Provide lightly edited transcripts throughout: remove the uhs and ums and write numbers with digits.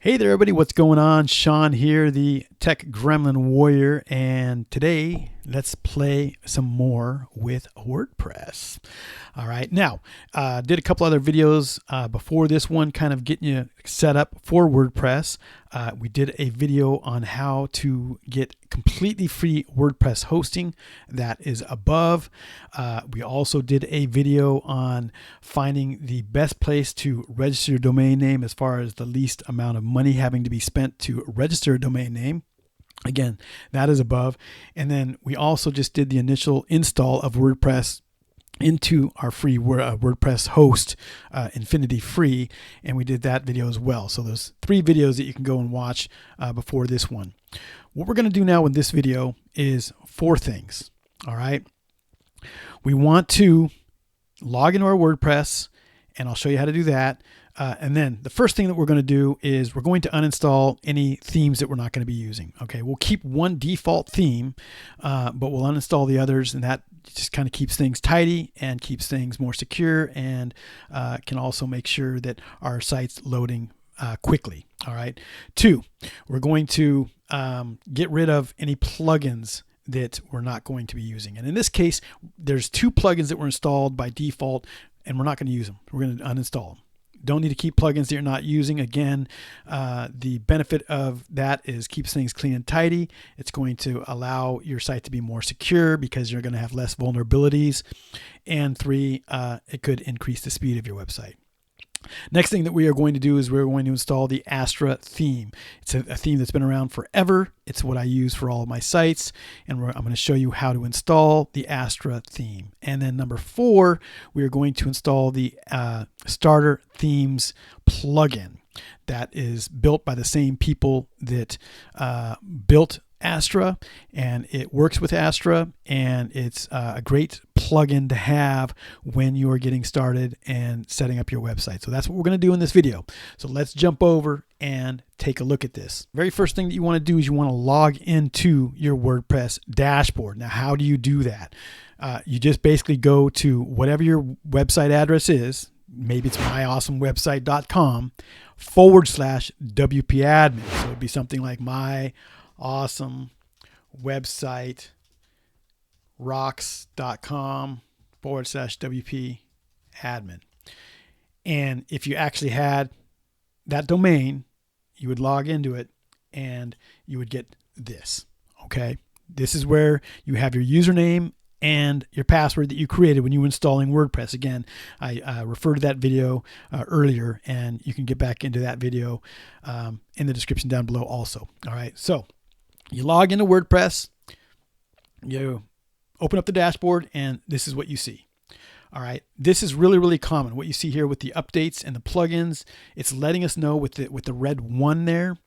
Hey there, everybody. What's going on? Sean here, the Tech Gremlin Warrior, and today let's play some more with WordPress. All right. Now, did a couple other videos before this one, kind of getting you set up for WordPress. We did a video on how to get completely free WordPress hosting. That is above. We also did a video on finding the best place to register your domain name as far as the least amount of money having to be spent to register a domain name. Again, that is above. And then we also just did the initial install of WordPress into our free WordPress host, Infinity Free, and we did that video as well. So there's 3 videos that you can go and watch before this one. What we're going to do now in this video is 4 things. All right. We want to log into our WordPress, and I'll show you how to do that. And then the first thing that we're going to do is we're going to uninstall any themes that we're not going to be using. Okay, we'll keep one default theme, but we'll uninstall the others, and that just kind of keeps things tidy and keeps things more secure, and can also make sure that our site's loading quickly. All right. 2, we're going to get rid of any plugins that we're not going to be using. And in this case, there's 2 plugins that were installed by default, and we're not going to use them. We're going to uninstall them. Don't need to keep plugins that you're not using. Again, the benefit of that is keeps things clean and tidy. It's going to allow your site to be more secure because you're going to have less vulnerabilities. And 3, it could increase the speed of your website. Next thing that we are going to do is we're going to install the Astra theme. It's a theme that's been around forever. It's what I use for all of my sites, and I'm going to show you how to install the Astra theme. And then number 4, we are going to install the Starter Themes plugin that is built by the same people that built Astra, and it works with Astra, and it's a great plugin to have when you're getting started and setting up your website. So that's what we're going to do in this video. So let's jump over and take a look at this. Very first thing that you want to do is you want to log into your WordPress dashboard. Now, how do you do that? You just basically go to whatever your website address is. Maybe it's myawesomewebsite.com/WP-admin. So it'd be something like myawesomewebsiterocks.com/WP-admin. And if you actually had that domain, you would log into it and you would get this. Okay. This is where you have your username and your password that you created when you were installing WordPress. Again, I referred to that video earlier, and you can get back into that video in the description down below also. All right. So you log into WordPress, you open up the dashboard, and this is what you see. All right. This is really, really common. What you see here with the updates and the plugins, it's letting us know with the red 1 there,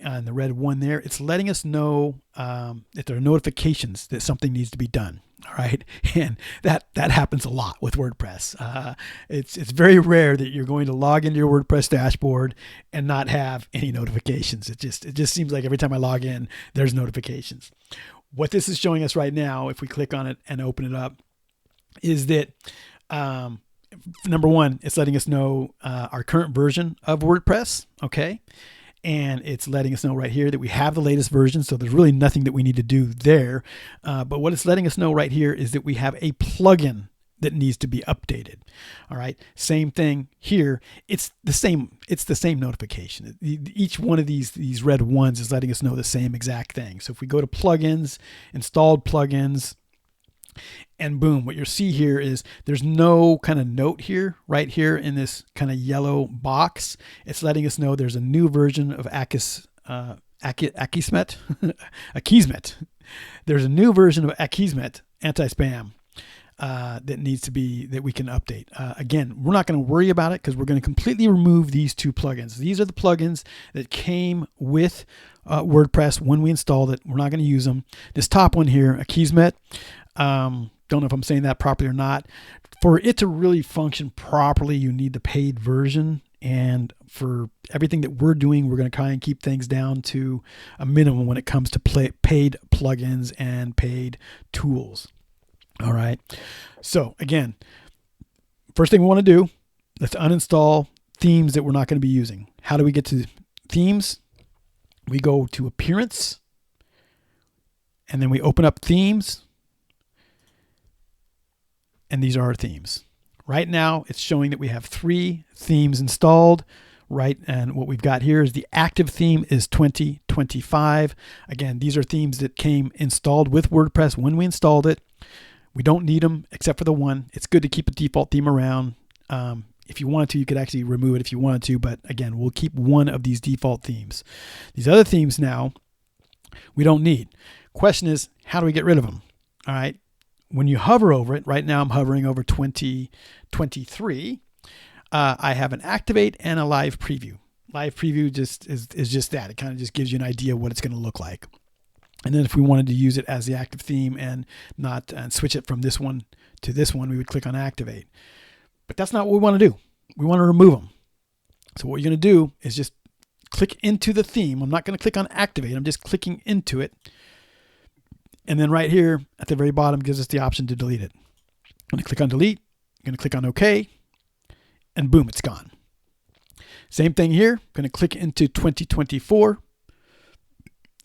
and the red 1 there, it's letting us know that there are notifications that something needs to be done. All right. And that happens a lot with WordPress. It's very rare that you're going to log into your WordPress dashboard and not have any notifications. It just seems like every time I log in, there's notifications. What this is showing us right now, if we click on it and open it up, is that number 1, it's letting us know our current version of WordPress. Okay. And it's letting us know right here that we have the latest version. So there's really nothing that we need to do there. But what it's letting us know right here is that we have a plugin that needs to be updated. All right. Same thing here. It's the same notification. Each one of these red ones is letting us know the same exact thing. So if we go to plugins, installed plugins, and boom, what you'll see here is there's no kind of note here, right here in this kind of yellow box. It's letting us know there's a new version of Akismet. Akismet. There's a new version of Akismet anti-spam that we can update. Again, we're not going to worry about it because we're going to completely remove these 2 plugins. These are the plugins that came with WordPress when we installed it. We're not going to use them. This top one here, Akismet, don't know if I'm saying that properly or not. For it to really function properly, you need the paid version. And for everything that we're doing, we're going to try and keep things down to a minimum when it comes to paid plugins and paid tools. All right. So again, first thing we want to do, let's uninstall themes that we're not going to be using. How do we get to themes, we go to Appearance, and then we open up Themes, and these are our themes. Right now, it's showing that we have 3 themes installed, right? And what we've got here is the active theme is 2025. Again, these are themes that came installed with WordPress when we installed it. We don't need them except for the one. It's good to keep a default theme around. If you wanted to, you could actually remove it if you wanted to, but again, we'll keep one of these default themes. These other themes now, we don't need. Question is, how do we get rid of them? All right. When you hover over it, right now I'm hovering over 2023. I have an activate and a live preview. Live preview just is just that. It kind of just gives you an idea of what it's going to look like. And then if we wanted to use it as the active theme and switch it from this one to this one, we would click on activate. But that's not what we want to do. We want to remove them. So what you're going to do is just click into the theme. I'm not going to click on activate. I'm just clicking into it. And then right here at the very bottom gives us the option to delete it. I'm going to click on delete. I'm going to click on OK. And boom, it's gone. Same thing here. I'm going to click into 2024.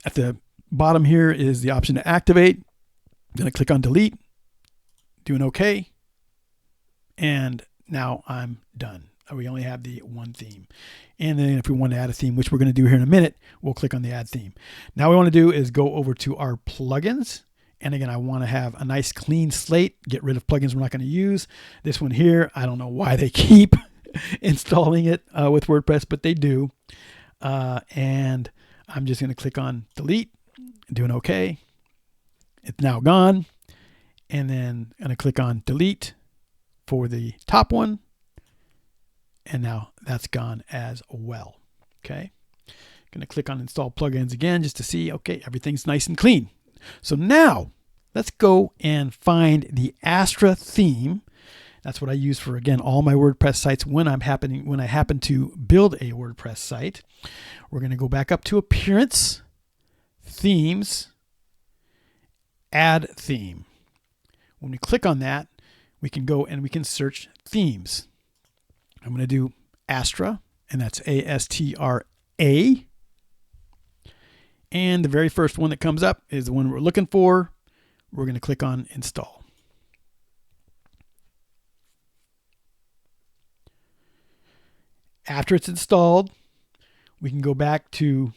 At the bottom here is the option to activate. I'm going to click on delete. Do an OK. And now I'm done. We only have the one theme. And then if we want to add a theme, which we're going to do here in a minute, we'll click on the add theme. Now what we want to do is go over to our plugins. And again, I want to have a nice clean slate, get rid of plugins we're not going to use. This one here, I don't know why they keep installing it with WordPress, but they do. And I'm just going to click on delete, do an OK. It's now gone. And then I'm going to click on delete for the top one. And now that's gone as well. Okay. Going to click on install plugins again just to see, okay, everything's nice and clean. So now let's go and find the Astra theme. That's what I use for, again, all my WordPress sites when I happen to build a WordPress site. We're going to go back up to Appearance, Themes, Add Theme. When we click on that, we can go and we can search themes. I'm going to do Astra, and that's A-S-T-R-A. And the very first one that comes up is the one we're looking for. We're going to click on Install. After it's installed, we can go back to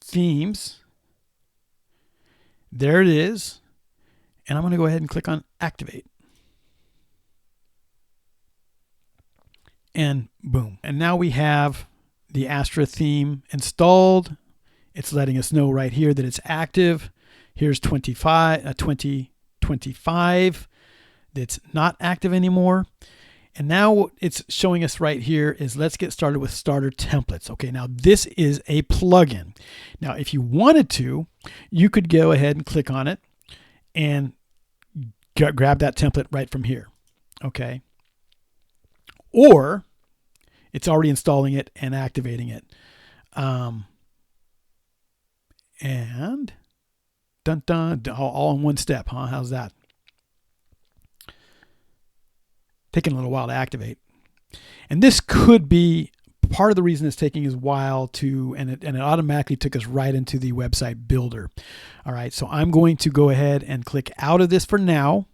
Themes. There it is. And I'm going to go ahead and click on Activate. And boom. And now we have the Astra theme installed. It's letting us know right here that it's active. Here's 2025 that's not active anymore. And now what it's showing us right here is let's get started with starter templates. Okay, now this is a plugin. Now, if you wanted to, you could go ahead and click on it and grab that template right from here. Okay. Or it's already installing it and activating it. And dun dun, all in one step, huh? How's that? Taking a little while to activate. And this could be part of the reason it's taking a while to, and it automatically took us right into the website builder. All right, so I'm going to go ahead and click out of this for now,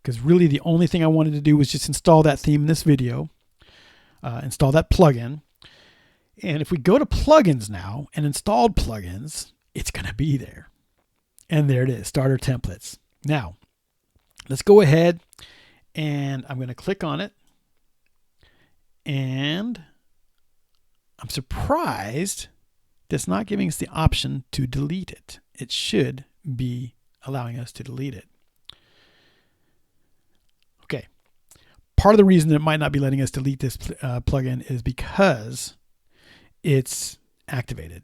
because really the only thing I wanted to do was just install that theme in this video, install that plugin. And if we go to plugins now and installed plugins, it's going to be there. And there it is, starter templates. Now, let's go ahead and I'm going to click on it. And I'm surprised that's not giving us the option to delete it. It should be allowing us to delete it. Okay. Part of the reason that it might not be letting us delete this plugin is because it's activated.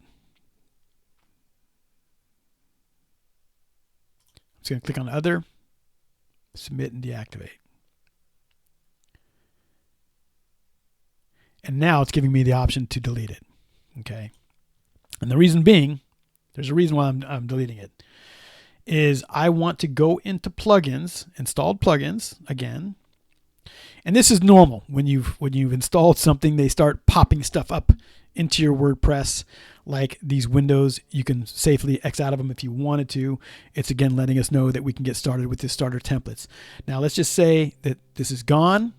I'm just going to click on Other, Submit, and Deactivate. And now it's giving me the option to delete it. Okay. And the reason being, there's a reason why I'm deleting it, is I want to go into plugins, installed plugins again, And this is normal. When you've installed something, they start popping stuff up into your WordPress, like these windows. You can safely X out of them if you wanted to. It's again letting us know that we can get started with the starter templates. Now let's just say that this is gone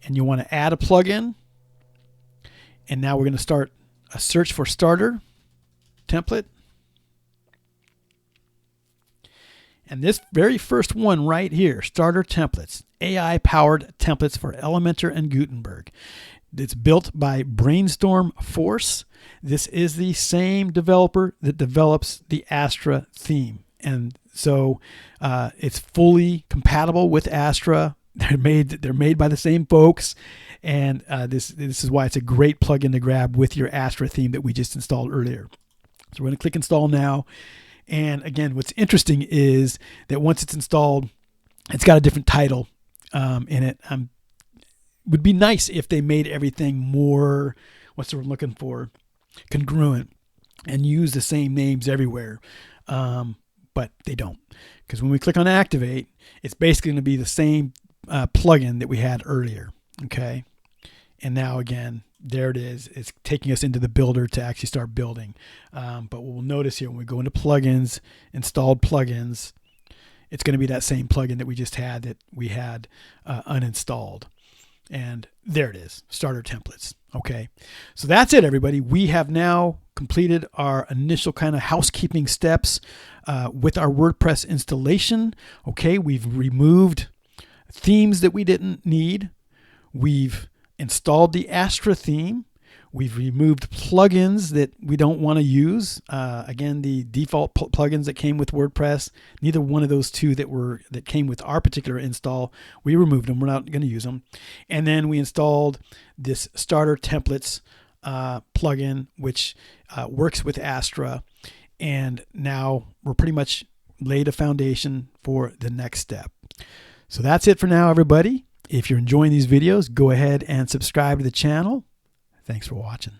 and you want to add a plugin. And now we're going to start a search for starter template. And this very first one right here, starter templates, AI-powered templates for Elementor and Gutenberg. It's built by Brainstorm Force. This is the same developer that develops the Astra theme. And so it's fully compatible with Astra. They're made by the same folks. And this is why it's a great plugin to grab with your Astra theme that we just installed earlier. So we're going to click install now. And again, what's interesting is that once it's installed, it's got a different title in it. Would be nice if they made everything more, what's the word I'm looking for, congruent, and use the same names everywhere. But they don't, because when we click on activate, it's basically going to be the same plugin that we had earlier. Okay, and now again, there it is. It's taking us into the builder to actually start building. But what we'll notice here when we go into plugins, installed plugins, it's going to be that same plugin that we just had that we had uninstalled. And there it is, starter templates. Okay, so that's it, everybody. We have now completed our initial kind of housekeeping steps with our WordPress installation. Okay, we've removed themes that we didn't need. We've installed the Astra theme. We've removed plugins that we don't want to use. Again, the default plugins that came with WordPress, neither one of those two that came with our particular install, we removed them. We're not going to use them. And then we installed this starter templates plugin, which works with Astra. And now we're pretty much laid a foundation for the next step. So that's it for now, everybody. If you're enjoying these videos, go ahead and subscribe to the channel. Thanks for watching.